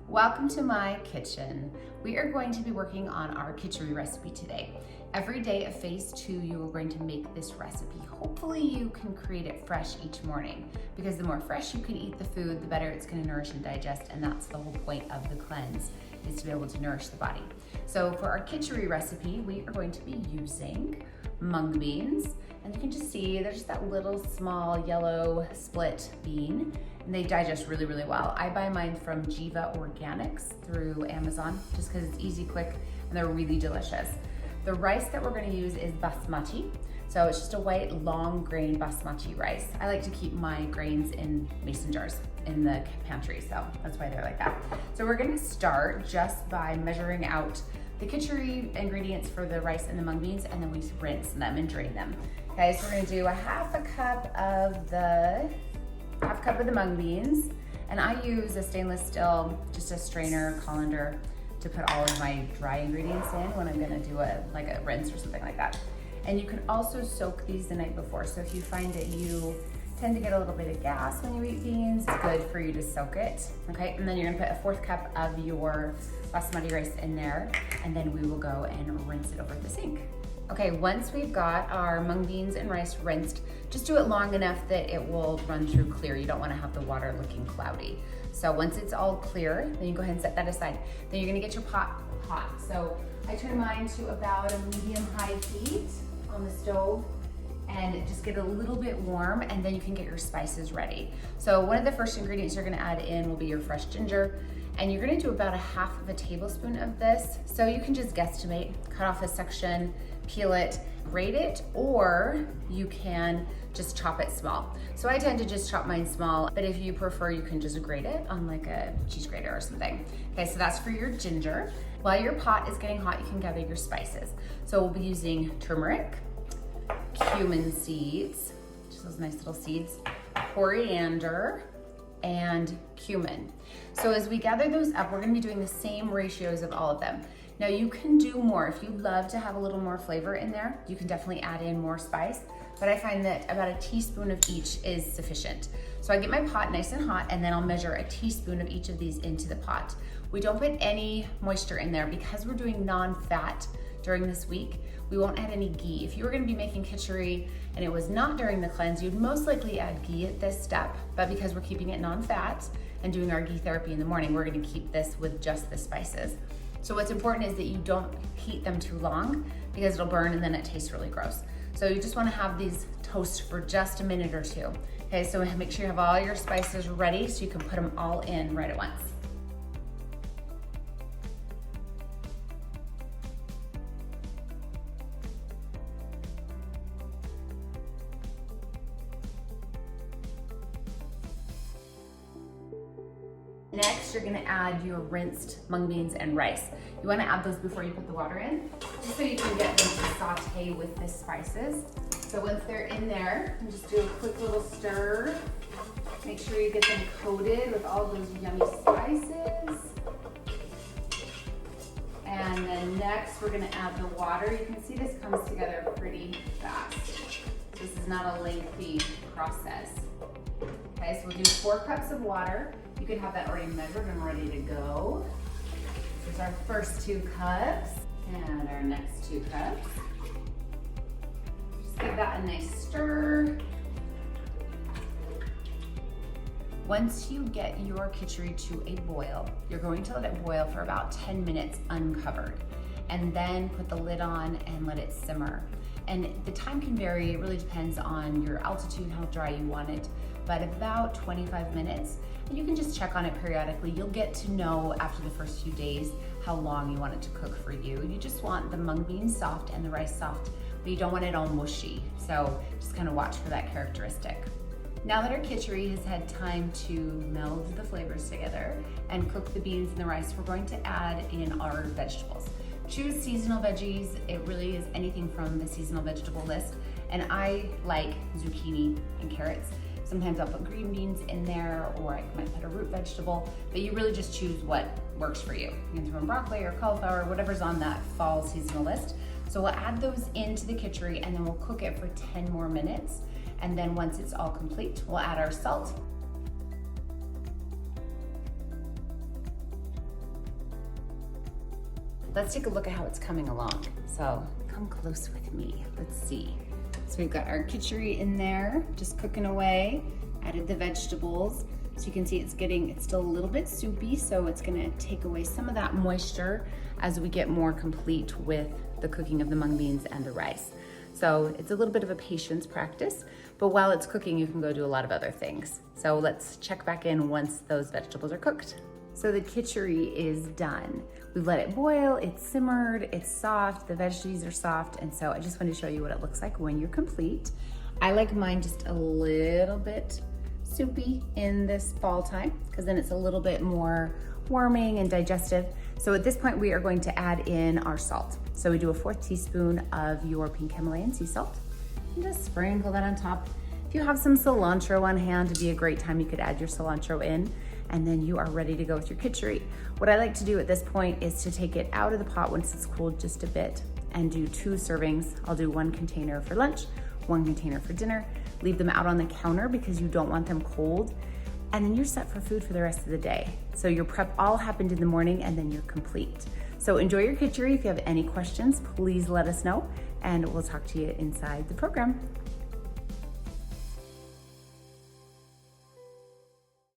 Welcome to my kitchen. We are going to be working on our kitchery recipe today. Every day of phase 2, you are going to make this recipe. Hopefully you can create it fresh each morning, because the more fresh you can eat the food, the better it's going to nourish and digest, and that's the whole point of the cleanse, is to be able to nourish the body. So for our kitchery recipe, we are going to be using mung beans, and you can just see there's just that little small yellow split bean, and they digest really, really well. I buy mine from Jiva Organics through Amazon, just because it's easy, quick, and they're really delicious. The rice that we're gonna use is basmati. So it's just a white, long grain basmati rice. I like to keep my grains in mason jars in the pantry, so that's why they're like that. So we're gonna start just by measuring out the kitchery ingredients for the rice and the mung beans, and then we rinse them and drain them. Okay, so we're gonna do a half a cup of the mung beans, and I use a stainless steel, just a strainer, colander, to put all of my dry ingredients in when I'm gonna do a rinse or something like that. And you can also soak these the night before. So if you find that you tend to get a little bit of gas when you eat beans, it's good for you to soak it, okay? And then you're gonna put a 1/4 cup of your basmati rice in there, and then we will go and rinse it over the sink. Okay, once we've got our mung beans and rice rinsed, just do it long enough that it will run through clear. You don't wanna have the water looking cloudy. So once it's all clear, then you go ahead and set that aside. Then you're gonna get your pot hot. So I turn mine to about a medium-high heat on the stove, and just get a little bit warm, and then you can get your spices ready. So one of the first ingredients you're gonna add in will be your fresh ginger, and you're gonna do about a 1/2 tablespoon of this. So you can just guesstimate, cut off a section, peel it, grate it, or you can just chop it small. So I tend to just chop mine small, but if you prefer, you can just grate it on like a cheese grater or something. Okay, so that's for your ginger. While your pot is getting hot, you can gather your spices. So we'll be using turmeric, cumin seeds, just those nice little seeds, coriander, and cumin. So as we gather those up, we're gonna be doing the same ratios of all of them. Now you can do more. If you love to have a little more flavor in there, you can definitely add in more spice, but I find that about a teaspoon of each is sufficient. So I get my pot nice and hot, and then I'll measure a teaspoon of each of these into the pot. We don't put any moisture in there because we're doing non-fat during this week. We won't add any ghee. If you were gonna be making kitchery and it was not during the cleanse, you'd most likely add ghee at this step, but because we're keeping it non-fat and doing our ghee therapy in the morning, we're gonna keep this with just the spices. So what's important is that you don't heat them too long, because it'll burn and then it tastes really gross. So you just wanna have these toast for just a minute or two. Okay, so make sure you have all your spices ready so you can put them all in right at once. Next, you're gonna add your rinsed mung beans and rice. You wanna add those before you put the water in, just so you can get them to saute with the spices. So once they're in there, you just do a quick little stir. Make sure you get them coated with all those yummy spices. And then next, we're gonna add the water. You can see this comes together pretty fast. This is not a lengthy process. Okay, so we'll do 4 cups of water. You could have that already measured and ready to go. Here's our first 2 cups and our next 2 cups. Just give that a nice stir. Once you get your kitchery to a boil, you're going to let it boil for about 10 minutes uncovered, and then put the lid on and let it simmer. And the time can vary, it really depends on your altitude, how dry you want it, but about 25 minutes. And you can just check on it periodically. You'll get to know after the first few days how long you want it to cook for you. You just want the mung beans soft and the rice soft, but you don't want it all mushy. So just kind of watch for that characteristic. Now that our kitchery has had time to meld the flavors together and cook the beans and the rice, we're going to add in our vegetables. Choose seasonal veggies. It really is anything from the seasonal vegetable list. And I like zucchini and carrots. Sometimes I'll put green beans in there, or I might put a root vegetable, but you really just choose what works for you. You can throw in broccoli or cauliflower, whatever's on that fall seasonal list. So we'll add those into the kitchery, and then we'll cook it for 10 more minutes. And then once it's all complete, we'll add our salt let's take a look at how it's coming along. So come close with me, let's see. So we've got our kitchari in there, just cooking away, added the vegetables. So you can see it's still a little bit soupy, so it's gonna take away some of that moisture as we get more complete with the cooking of the mung beans and the rice. So it's a little bit of a patience practice, but while it's cooking, you can go do a lot of other things. So let's check back in once those vegetables are cooked. So the kitchari is done. We've let it boil, it's simmered, it's soft, the veggies are soft, and so I just wanted to show you what it looks like when you're complete. I like mine just a little bit soupy in this fall time, because then it's a little bit more warming and digestive. So at this point, we are going to add in our salt. So we do a 4th teaspoon of your pink Himalayan sea salt, and just sprinkle that on top. If you have some cilantro on hand, it'd be a great time you could add your cilantro in, and then you are ready to go with your kitchari. What I like to do at this point is to take it out of the pot once it's cooled just a bit and do 2 servings. I'll do 1 container for lunch, 1 container for dinner. Leave them out on the counter because you don't want them cold. And then you're set for food for the rest of the day. So your prep all happened in the morning and then you're complete. So enjoy your kitchari. If you have any questions, please let us know and we'll talk to you inside the program.